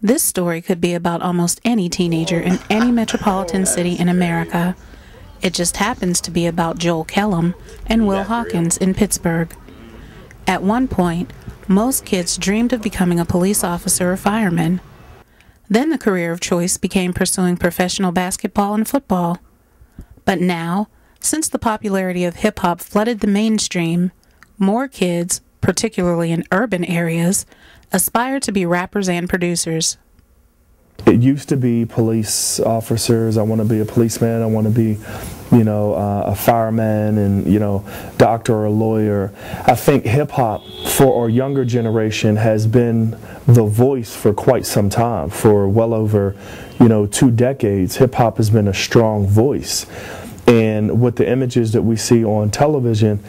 This story could be about almost any teenager in any metropolitan city in America. It just happens to be about Joel Kellum and Will Hawkins in Pittsburgh. At one point, most kids dreamed of becoming a police officer or fireman. Then the career of choice became pursuing professional basketball and football. But now, since the popularity of hip-hop flooded the mainstream, more kids, particularly in urban areas, aspire to be rappers and producers. It used to be police officers. I want to be a policeman. I want to be, a fireman and, doctor or a lawyer. I think hip-hop for our younger generation has been the voice for quite some time. For well over, 2 decades, hip-hop has been a strong voice. And with the images that we see on television,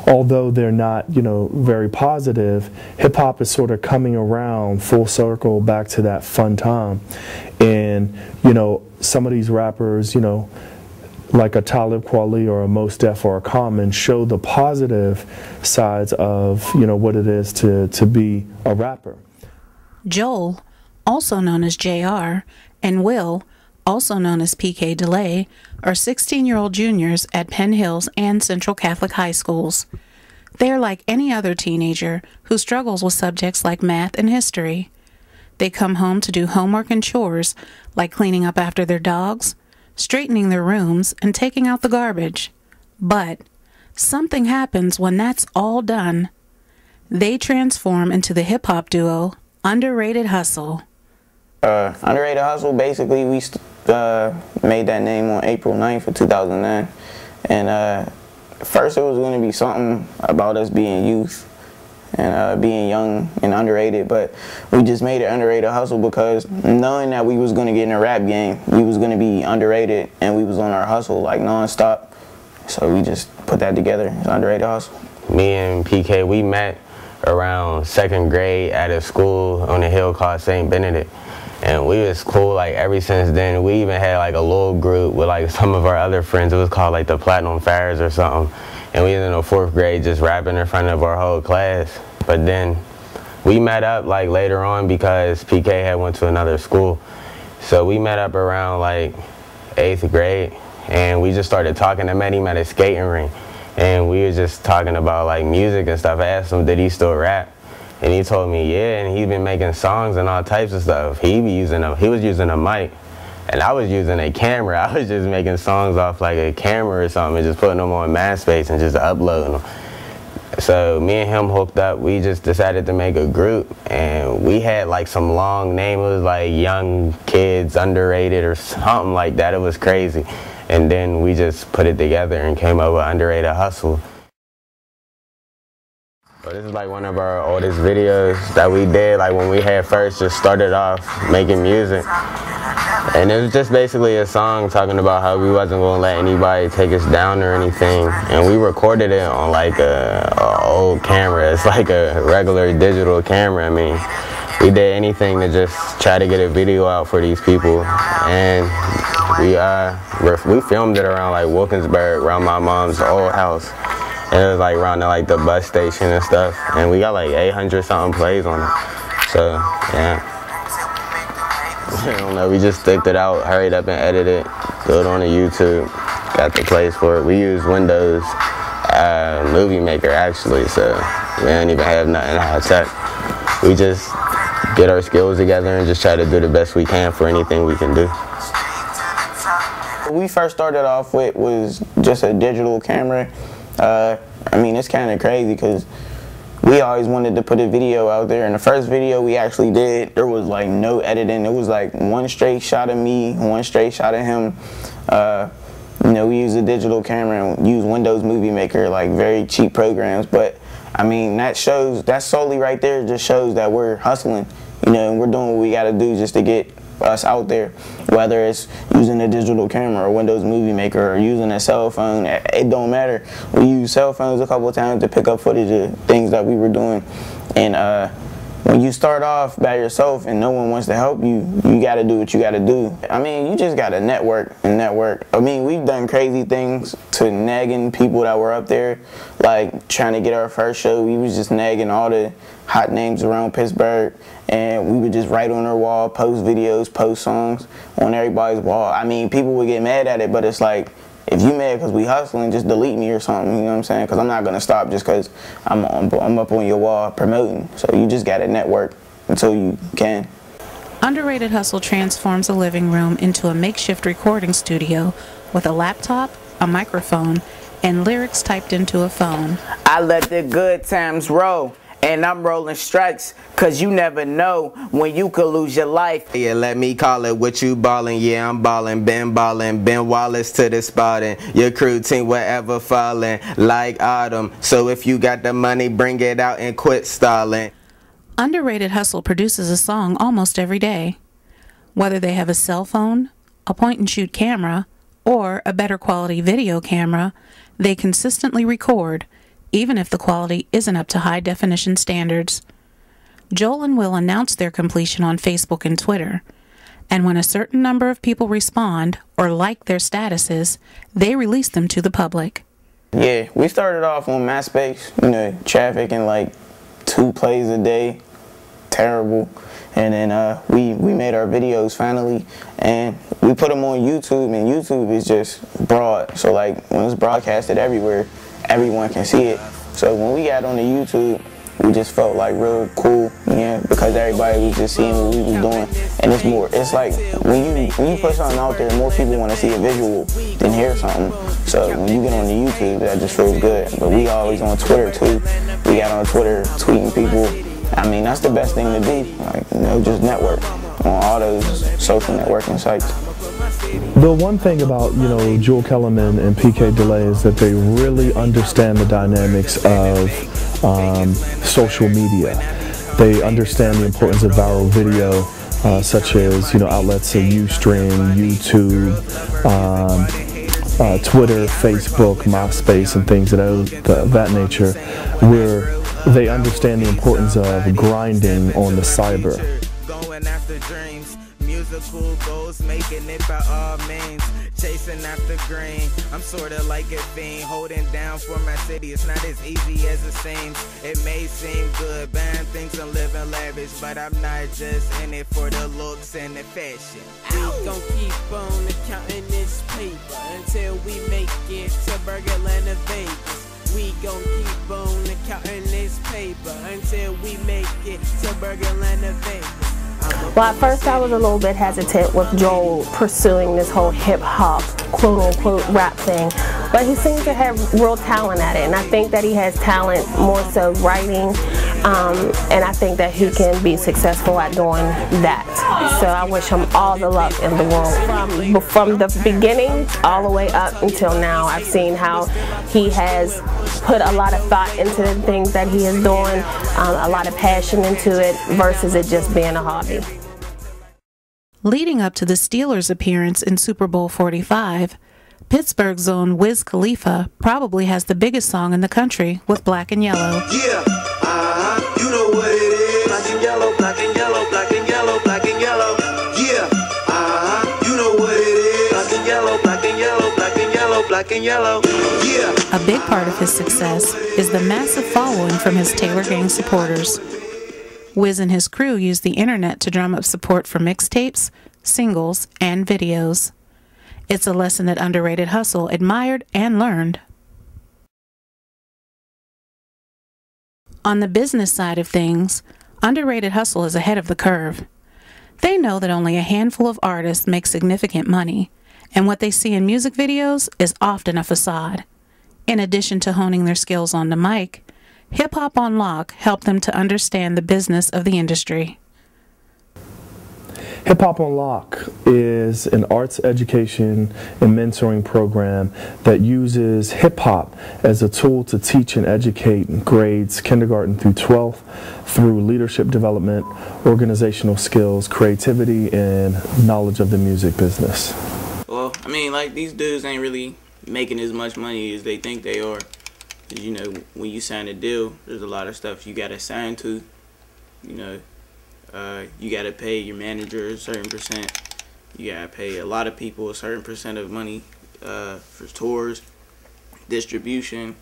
although they're not, very positive, hip-hop is sort of coming around full circle back to that fun time. And, some of these rappers, like a Talib Kweli or a Mos Def or a Common, show the positive sides of, what it is to be a rapper. Joel, also known as JR, and Will, also known as PK DeLay, are 16-year-old juniors at Penn Hills and Central Catholic High Schools. They are like any other teenager who struggles with subjects like math and history. They come home to do homework and chores like cleaning up after their dogs, straightening their rooms, and taking out the garbage. But something happens when that's all done. They transform into the hip-hop duo UnderRated Hustle. UnderRated Hustle, basically, we made that name on April 9th of 2009. And first it was going to be something about us being youth and being young and underrated, but we just made it UnderRated Hustle because knowing that we was going to get in a rap game, we was going to be underrated and we was on our hustle like non-stop. So we just put that together, it's UnderRated Hustle. Me and PK, we met around 2nd grade at a school on a hill called St. Benedict. And we was cool like ever since then. We even had like a little group with like some of our other friends. It was called like the Platinum Fires or something. And we was in the 4th grade just rapping in front of our whole class. But then we met up like later on because PK had went to another school. So we met up around like 8th grade and we just started talking. I met him at a skating rink and we were just talking about like music and stuff. I asked him, did he still rap? And he told me, yeah, and he's been making songs and all types of stuff. He was using a mic, and I was using a camera. I was just making songs off like a camera or something and just putting them on MySpace and just uploading them. So me and him hooked up. We just decided to make a group, and we had like some long name. It was like Young Kids Underrated or something like that. It was crazy. And then we just put it together and came up with UnderRated Hustle. But this is like one of our oldest videos that we did, like when we had first just started off making music. And it was just basically a song talking about how we wasn't gonna let anybody take us down or anything. And we recorded it on like a old camera. It's like a regular digital camera. I mean, we did anything to just try to get a video out for these people. And we filmed it around like Wilkinsburg, around my mom's old house. And it was like around like the bus station and stuff. And we got like 800 something plays on it. So, yeah. I don't know, we just sticked it out, hurried up and edited it, put it on the YouTube, got the plays for it. We use Windows Movie Maker actually, so we don't even have nothing high tech. We just get our skills together and just try to do the best we can for anything we can do. What we first started off with was just a digital camera. I mean, it's kind of crazy because we always wanted to put a video out there, and the first video we actually did, there was like no editing. It was like one straight shot of me, one straight shot of him. We use a digital camera and use Windows Movie Maker, like very cheap programs. But I mean, that solely right there just shows that we're hustling, and we're doing what we got to do just to get us out there, whether it's using a digital camera or Windows Movie Maker or using a cell phone. It don't matter. We used cell phones a couple of times to pick up footage of things that we were doing, and when you start off by yourself and no one wants to help you, you got to do what you got to do. I mean, you just got to network and network. I mean, we've done crazy things to nagging people that were up there, like trying to get our first show. We was just nagging all the hot names around Pittsburgh, and we would just write on their wall, post videos, post songs on everybody's wall. I mean, people would get mad at it, but it's like, if you mad because we hustling, just delete me or something, you know what I'm saying? Because I'm not going to stop just because I'm up on your wall promoting. So you just got to network until you can. UnderRated Hustle transforms a living room into a makeshift recording studio with a laptop, a microphone, and lyrics typed into a phone. I let the good times roll. And I'm rolling strikes, cause you never know when you could lose your life. Yeah, let me call it what you ballin'. Yeah, I'm ballin', Ben Wallace to the spotting. Your crew team wherever fallin' like autumn. So if you got the money, bring it out and quit stalling. UnderRated Hustle produces a song almost every day. Whether they have a cell phone, a point-and-shoot camera, or a better quality video camera, they consistently record, even if the quality isn't up to high-definition standards. Joel and Will announce their completion on Facebook and Twitter, and when a certain number of people respond or like their statuses, they release them to the public. Yeah, we started off on MySpace, you know, traffic and like 2 plays a day, terrible. And then we made our videos finally, and we put them on YouTube, and YouTube is just broad. So like when it's broadcasted everywhere, everyone can see it. So when we got on the YouTube, we just felt like real cool, yeah, because everybody was just seeing what we was doing. And it's like when you put something out there, more people want to see a visual than hear something. So when you get on the YouTube, that just feels good. But we always on Twitter too. We got on Twitter tweeting people. I mean, that's the best thing to do, like, you know, just network on all those social networking sites. The one thing about, you know, Joel Kellerman and PK Delay is that they really understand the dynamics of social media. They understand the importance of viral video, such as, you know, outlets of Ustream, YouTube, Twitter, Facebook, MySpace, and things of that nature, where they understand the importance of grinding on the cyber. Going after dreams, musical goals, making it by all means, chasing after green. I'm sorta like a fiend, holding down for my city. It's not as easy as it seems. It may seem good, buying things and living lavish, but I'm not just in it for the looks and the fashion. We gon' keep on counting this paper until we make it to Burgerland or Vegas. We gon' keep on counting this paper until we make it to Burgerland or Vegas. Well, at first I was a little bit hesitant with Joel pursuing this whole hip-hop, quote-unquote, rap thing, but he seems to have real talent at it, and I think that he has talent more so writing, and I think that he can be successful at doing that. So I wish him all the luck in the world. From the beginning all the way up until now, I've seen how he has put a lot of thought into the things that he is doing, a lot of passion into it versus it just being a hobby. Leading up to the Steelers' appearance in Super Bowl 45, Pittsburgh's own Wiz Khalifa probably has the biggest song in the country with Black and Yellow. Yeah, you know what it is. Black and yellow, black and yellow, black and yellow, black and yellow. Yeah, you know what it is. Black and yellow, black and yellow, black and yellow, black and yellow. Yeah. A big part of his success is the massive following from his Taylor Gang supporters. Wiz and his crew use the internet to drum up support for mixtapes, singles, and videos. It's a lesson that UnderRated Hustle admired and learned. On the business side of things, UnderRated Hustle is ahead of the curve. They know that only a handful of artists make significant money, and what they see in music videos is often a facade. In addition to honing their skills on the mic, Hip Hop on Lock helped them to understand the business of the industry. Hip Hop on Lock is an arts education and mentoring program that uses hip hop as a tool to teach and educate grades kindergarten through 12th through leadership development, organizational skills, creativity, and knowledge of the music business. Well, I mean, like, these dudes ain't really making as much money as they think they are. You know, when you sign a deal, there's a lot of stuff you gotta sign to. You know, you gotta pay your manager a certain percent. You gotta pay a lot of people a certain percent of money for tours, distribution.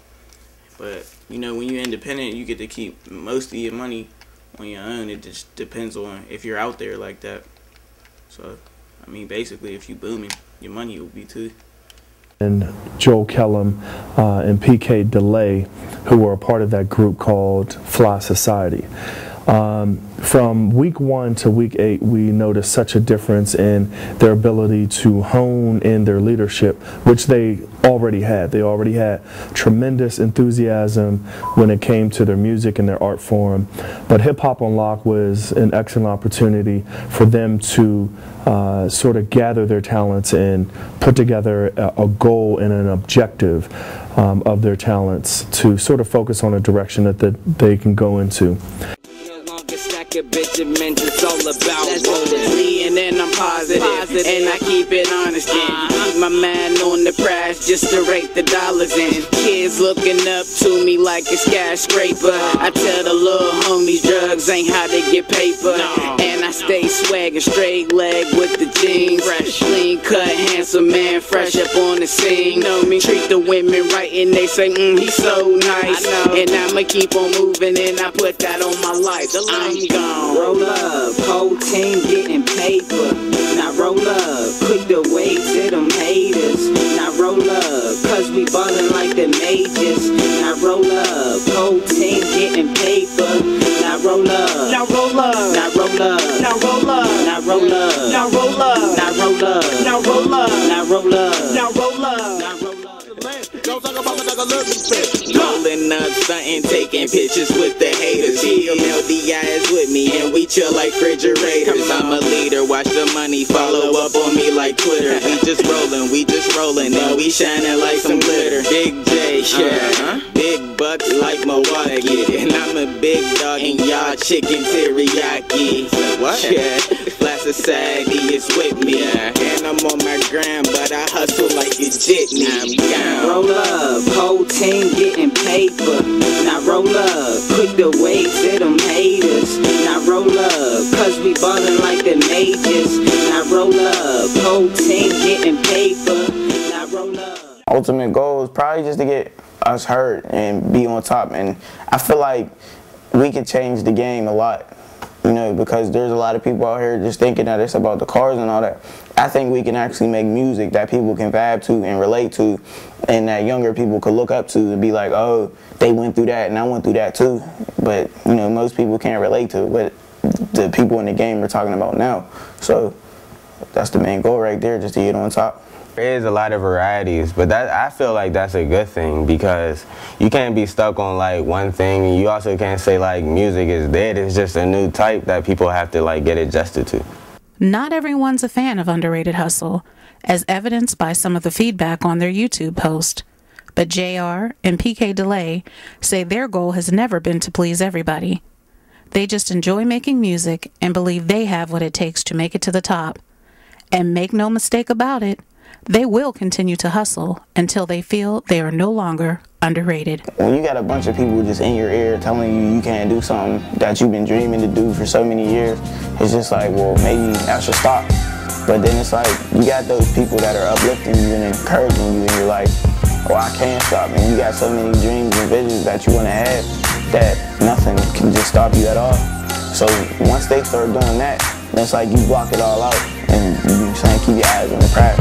But you know, when you're independent, you get to keep most of your money on your own. It just depends on if you're out there like that. So, I mean, basically, if you booming, your money will be too. And Joel Kellum and PK DeLay, who were a part of that group called Fly Society. From week 1 to week 8, we noticed such a difference in their ability to hone in their leadership, which they already had. They already had tremendous enthusiasm when it came to their music and their art form. But Hip Hop Unlocked was an excellent opportunity for them to sort of gather their talents and put together a goal and an objective of their talents to sort of focus on a direction that they can go into. Bitch, it meant it's all about rolling, and then I'm positive, and I keep it honest. Keep my man on the prize just to rake the dollars in. Kids looking up to me like a skyscraper. I tell the little homies drugs ain't how they get paper, and I stay swaggin' straight leg with the jeans, fresh, clean cut, handsome man, fresh up on the scene. Know me, treat the women right, and they say, he's so nice, and I'ma keep on moving, and I put that on my life. I'm gone. Roll up, whole team getting paper. Now roll up, quick to wait to them haters. Now roll up, cause we ballin' like the majors. Now roll up, whole team getting paper. Now roll up, now roll up, now roll up, now roll up, now roll up, now roll up, now roll up, now roll up, now roll up, now roll up, now roll up. Rolling up, stunting, taking pictures with the haters. LDI is with me, and we chill like refrigerators. I'm a leader, watch the money follow up on me like Twitter. We just rolling, and we shining like some glitter. Big J, yeah, big bucks like Milwaukee, and I'm a big dog, and y'all chicken teriyaki. What? Yeah, Fly Society is with me, and I'm on my gram, but I hustle like a jitney. I'm down. Roll up, whole team getting paper. Now roll up, quick to wait to them haters. Now roll up, cause we ballin' like the majors. Now roll up, whole team getting paper. Now roll up. Ultimate goal is probably just to get us heard and be on top, and I feel like we could change the game a lot, you know, because there's a lot of people out here just thinking that it's about the cars and all that. I think we can actually make music that people can vibe to and relate to, and that younger people could look up to and be like, oh, they went through that and I went through that too. But, you know, most people can't relate to what the people in the game are talking about now. So that's the main goal right there, just to get on top. There is a lot of varieties, but I feel like that's a good thing, because you can't be stuck on like one thing, and you also can't say like music is dead. It's just a new type that people have to like get adjusted to. Not everyone's a fan of Underrated Hustle, as evidenced by some of the feedback on their YouTube post. But JR and PK DeLay say their goal has never been to please everybody. They just enjoy making music and believe they have what it takes to make it to the top. And make no mistake about it, they will continue to hustle until they feel they are no longer underrated. When you got a bunch of people just in your ear telling you you can't do something that you've been dreaming to do for so many years, it's just like, well, maybe I should stop. But then it's like, you got those people that are uplifting you and encouraging you, and you're like, oh, I can't stop. And you got so many dreams and visions that you want to have that nothing can just stop you at all. So once they start doing that, it's like you block it all out, and you saying keep your eyes on the prize.